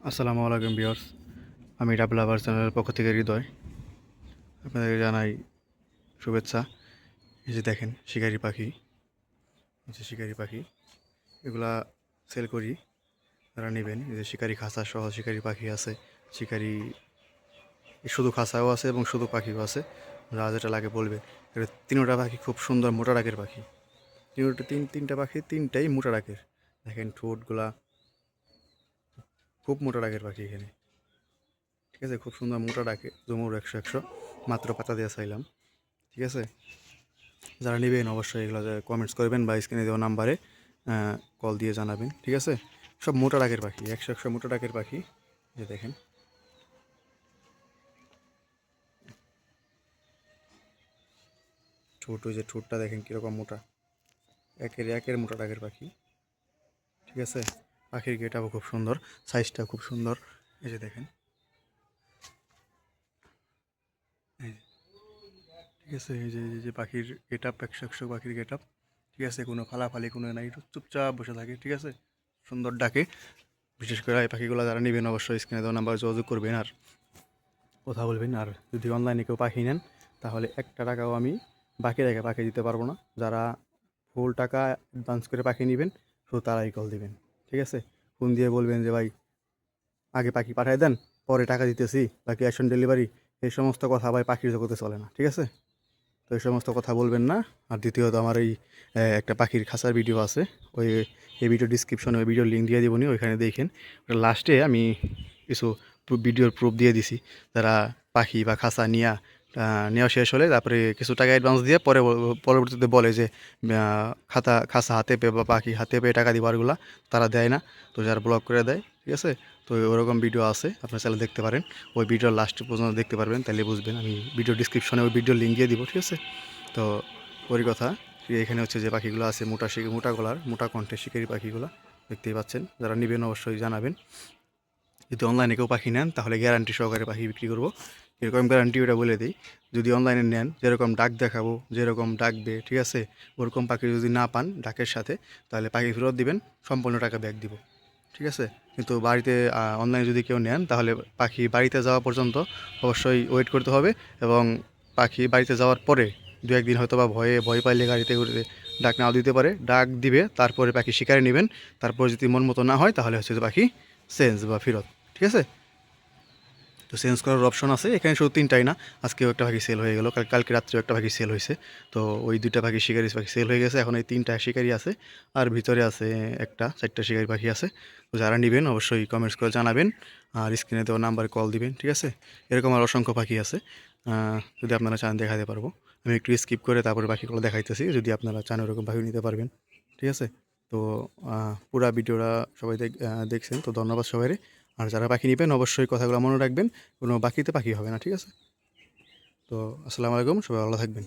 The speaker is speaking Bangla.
আসসালামু আলাইকুম ভিউয়ার্স। আমি ডাবল আবার চ্যানেলের পক্ষ থেকে হৃদয় আপনাদেরকে জানাই শুভেচ্ছা। এই যে দেখেন শিকারি পাখি, এই যে শিকারি পাখি এগুলা সেল করি, তারা নেবেন। এই যে শিকারি খাঁচা সহ শিকারি পাখি আছে, শিকারি শুধু খাঁচাও আছে এবং শুধু পাখিও আছে, যা যেটা লাগে বলবে। এটা তিনটা পাখি খুব সুন্দর মোটা ডাকের পাখি, তিনটা পাখি তিনটাই মোটা ডাকের। দেখেন ঠোঁটগুলা খুব মোটা ডাকের পাখি এখানে, ঠিক আছে। খুব সুন্দর মোটা ডাকে, জমুর 100 মাত্র পাতা দিয়ে চাইলাম, ঠিক আছে। যারা নেবেন অবশ্যই এগুলো কমেন্টস করবেন বা স্ক্রিনে দেওয়া নাম্বারে কল দিয়ে জানাবেন, ঠিক আছে। সব মোটা ডাকের পাখি, 100 মোটা ডাকের পাখি। যে দেখেন ঠোঁট, ওই যে ঠোঁটটা দেখেন কীরকম মোটা, একের মোটা ডাকের পাখি, ঠিক আছে। পাখির গেটআপও খুব সুন্দর, সাইজটা খুব সুন্দর। এই যে দেখেন, এই যে, ঠিক আছে। এই যে পাখির গেটআপ 100 পাখির গেটআপ, ঠিক আছে। কোনো ফালাফালি কোনো নাই, চুপচাপ বসে থাকে, ঠিক আছে। সুন্দর ডাকে। বিশেষ করে এই পাখিগুলো যারা নেবেন অবশ্যই স্ক্রিনে দেওয়া নাম্বার যোগাযোগ করবেন আর কথা বলবেন। আর যদি অনলাইনে কেউ পাখি নেন তাহলে একটা টাকাও আমি বাকি রেখে পাখি দিতে পারবো না। যারা ফুল টাকা অ্যাডভান্স করে পাখি নেবেন শুধু তারাই কল দিবেন, ঠিক আছে। ফোন দিয়ে বলবেন যে ভাই আগে পাখি পাঠিয়ে দেন, পরে টাকা দিতেছি বা ক্যাশ অন ডেলিভারি, এই সমস্ত কথা ভাই পাখির জগতে চলে না, ঠিক আছে। তো এই সমস্ত কথা বলবেন না। আর দ্বিতীয়ত আমার এই একটা পাখির খাঁচার ভিডিও আছে, ওই এই ভিডিও ডিসক্রিপশনে ওই ভিডিওর লিঙ্ক দিয়ে দেবনি, ওইখানে দেখেন। লাস্টে আমি কিছু ভিডিওর প্রুফ দিয়ে দিছি। যারা পাখি বা খাঁচা নেওয়া শেষ হলে তারপরে কিছু টাকা অ্যাডভান্স দিয়ে পরে পরবর্তীতে বলে যে খাঁচা হাতে পেয়ে বা পাখি হাতে পেয়ে টাকা দিবারগুলা তারা দেয় না, তো যারা ব্লক করে দেয়, ঠিক আছে। তো ওরকম ভিডিও আছে, আপনার চ্যানেল দেখতে পারেন। ওই ভিডিওর লাস্ট পর্যন্ত দেখতে পারবেন, তাহলে বুঝবেন। আমি ভিডিও ডিসক্রিপশনে ওই ভিডিওর লিঙ্ক দিয়ে দিব, ঠিক আছে। তো ওই কথা, এখানে হচ্ছে যে পাখিগুলো আছে মোটা গলার মোটা কণ্ঠের শিকারি পাখিগুলো দেখতেই পাচ্ছেন। যারা নেবেন অবশ্যই জানাবেন। যদি অনলাইনে কেউ পাখি নেন তাহলে গ্যারান্টি সহকারে পাখি বিক্রি করবো, এরকম গ্যারান্টি ওটা বলে দিই। যদি অনলাইনে নেন যেরকম ডাক দেখাবো, যেরকম ডাকবে, ঠিক আছে, ওরকম পাখি যদি না পান ডাকের সাথে, তাহলে পাখি ফেরত দিবেন, সম্পূর্ণ টাকা ব্যাক দিব, ঠিক আছে। কিন্তু বাড়িতে অনলাইনে যদি কেউ নেন তাহলে পাখি বাড়িতে যাওয়া পর্যন্ত অবশ্যই ওয়েট করতে হবে। এবং পাখি বাড়িতে যাওয়ার পরে 2-1 দিন হয়তো বা ভয় পাইলে গাড়িতে উঠতে ডাক নাও দিতে পারে, ডাক দিবে, তারপরে পাখি শিকারে নেবেন। তারপর যদি মন মতো না হয় তাহলে হচ্ছে যে পাখি চেঞ্জ বা ফেরত, ঠিক আছে। তো চেঞ্জ করার অপশন আছে এখানে, শুধু তিনটাই না, আজকেও একটা পাখি সেল হয়ে গেল, কালকে রাত্রেও একটা পাখি সেল হয়েছে। তো ওই দুইটা পাখি শিকারি পাখি সেল হয়ে গেছে, এখন এই তিনটা শিকারি আছে। আর ভিতরে আছে একটা 4টা শিকারি পাখি আছে। তো যারা নেবেন অবশ্যই কমেন্টস করে জানাবেন আর স্ক্রিনে দেওয়া নাম্বারে কল দিবেন, ঠিক আছে। এরকম আর অসংখ্য পাখি আছে, যদি আপনারা চান দেখাতে পারবো। আমি একটু স্কিপ করে তারপরে পাখিগুলো দেখাইতেছি, যদি আপনারা চান ওরকম পাখি নিতে পারবেন, ঠিক আছে। তো পুরা ভিডিওটা সবাই দেখছেন, তো ধন্যবাদ সবাই। আর যারা পাখি নেবেন অবশ্যই কথাগুলো মনে রাখবেন, কোনো বাকিতে পাখি হবে না, ঠিক আছে। তো আসসালামু আলাইকুম, সবাই ভালো থাকবেন।